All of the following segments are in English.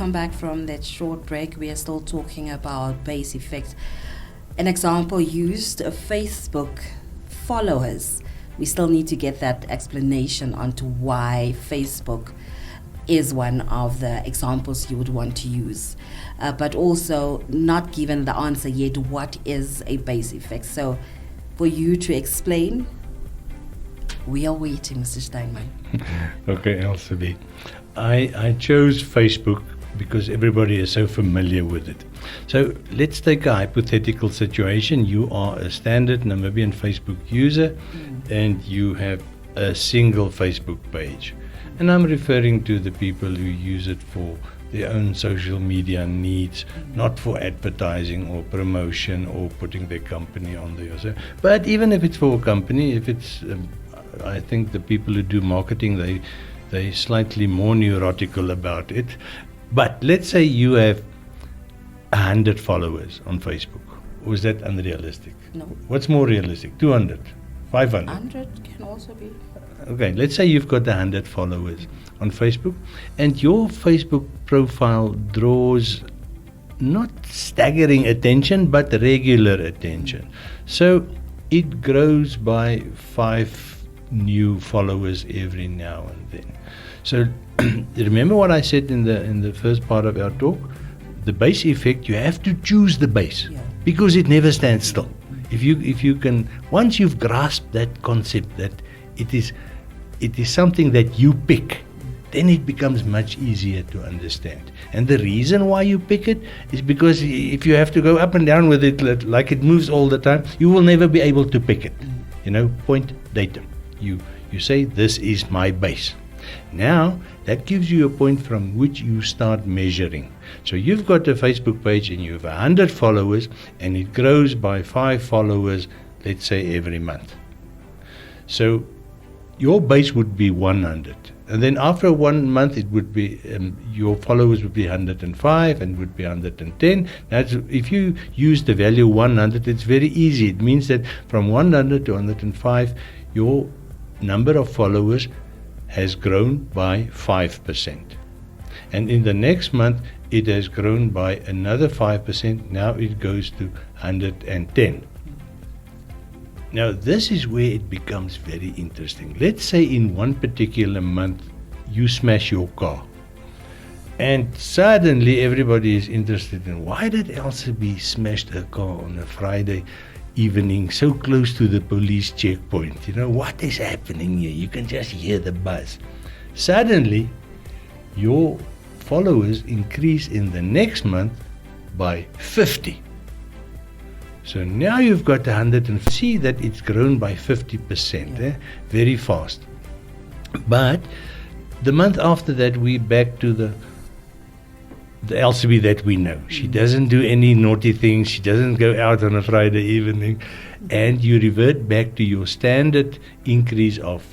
come back from that short break. We are still talking about base effect. An example used, Facebook followers. We still need to get that explanation onto why Facebook is one of the examples you would want to use. But also not given the answer yet, what is a base effect? So for you to explain, we are waiting, Mr. Steinman. Okay, Elsie. I chose Facebook because everybody is so familiar with it. So let's take a hypothetical situation. You are a standard Namibian Facebook user and you have a single Facebook page. And I'm referring to the people who use it for their own social media needs, not for advertising or promotion or putting their company on there. So, but even if it's for a company, if it's, I think the people who do marketing, they're slightly more neurotical about it. But let's say you have 100 followers on Facebook. Or is that unrealistic? No. What's more realistic? 200? 500? 100 can also be. Okay, let's say you've got 100 followers on Facebook and your Facebook profile draws not staggering attention but regular attention. So it grows by 5 new followers every now and then. So remember what I said in the first part of our talk? The base effect, you have to choose the base because it never stands still. If you can, once you've grasped that concept that it is something that you pick, then it becomes much easier to understand. And the reason why you pick it is because if you have to go up and down with it like it moves all the time, you will never be able to pick it. Point datum. You say this is my base. Now that gives you a point from which you start measuring. So you've got a Facebook page and you have 100 followers and it grows by 5 followers, let's say every month. So your base would be 100. And then after 1 month, it would be your followers would be 105 and would be 110. That's if you use the value 100, it's very easy. It means that from 100 to 105, your number of followers has grown by 5%. And in the next month, it has grown by another 5%. Now it goes to 110. Now, this is where it becomes very interesting. Let's say in one particular month, you smash your car. And suddenly everybody is interested in why did Elsie smash her car on a Friday evening so close to the police checkpoint? What is happening here? You can just hear the buzz. Suddenly, your followers increase in the next month by 50. So now you've got 100 and see that it's grown by 50%, very fast. But the month after that, we're back to the Elsie that we know. She doesn't do any naughty things. She doesn't go out on a Friday evening. And you revert back to your standard increase of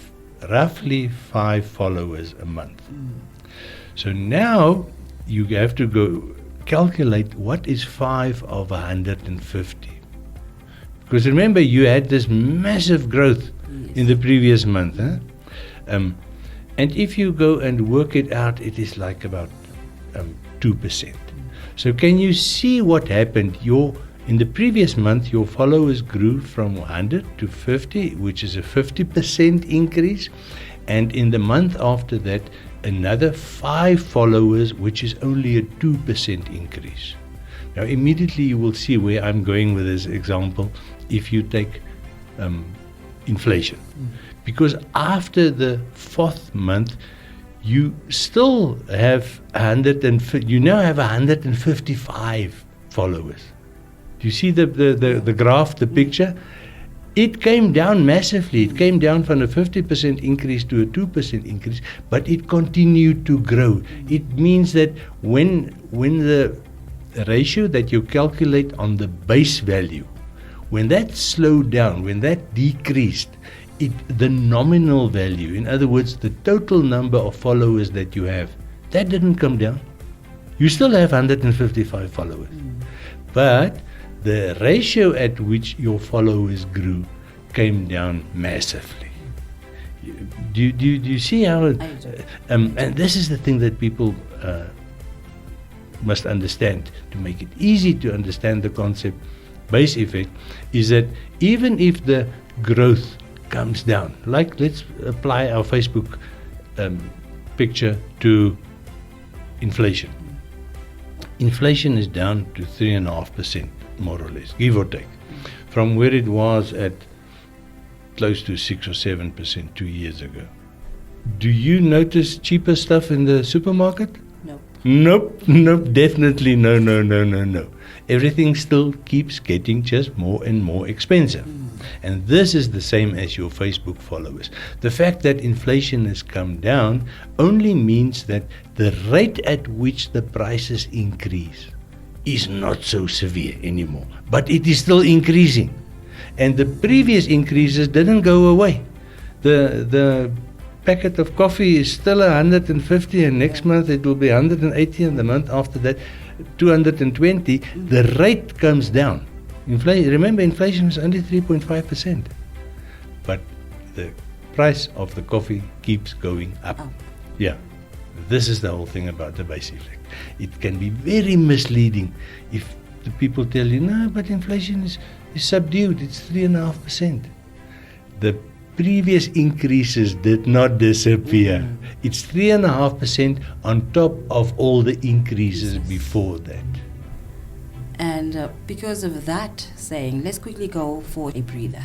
roughly 5 followers a month. So now you have to go calculate what is 5 of 150. Because remember, you had this massive growth in the previous month. And if you go and work it out, it is like about 2%. So can you see what happened? In the previous month, your followers grew from 100 to 50, which is a 50% increase. And in the month after that, another 5 followers, which is only a 2% increase. Now, immediately you will see where I'm going with this example if you take inflation. Because after the 4th month, you still have you now have 155 followers. Do you see the graph, the picture? It came down massively. It came down from a 50% increase to a 2% increase, but it continued to grow. It means that when the ratio that you calculate on the base value, when that slowed down, when that decreased, the nominal value, in other words, the total number of followers that you have, that didn't come down. You still have 155 followers. But the ratio at which your followers grew came down massively. Do you see how it, and this is the thing that people must understand, to make it easy to understand the concept base effect, is that even if the growth comes down, like let's apply our Facebook picture to inflation. Inflation is down to 3.5%, more or less, give or take, from where it was at close to 6 or 7% 2 years ago. Do you notice cheaper stuff in the supermarket? No. Nope, definitely no. Everything still keeps getting just more and more expensive. And this is the same as your Facebook followers. The fact that inflation has come down only means that the rate at which the prices increase is not so severe anymore. But it is still increasing. And the previous increases didn't go away. The packet of coffee is still 150, and next month it will be 180, and the month after that 220. The rate comes down. Remember, inflation is only 3.5%, but the price of the coffee keeps going up. Yeah, this is the whole thing about the base effect. It can be very misleading if the people tell you, no, but inflation is subdued, it's 3.5%. The previous increases did not disappear. It's 3.5% on top of all the increases before that. And because of that saying, let's quickly go for a breather.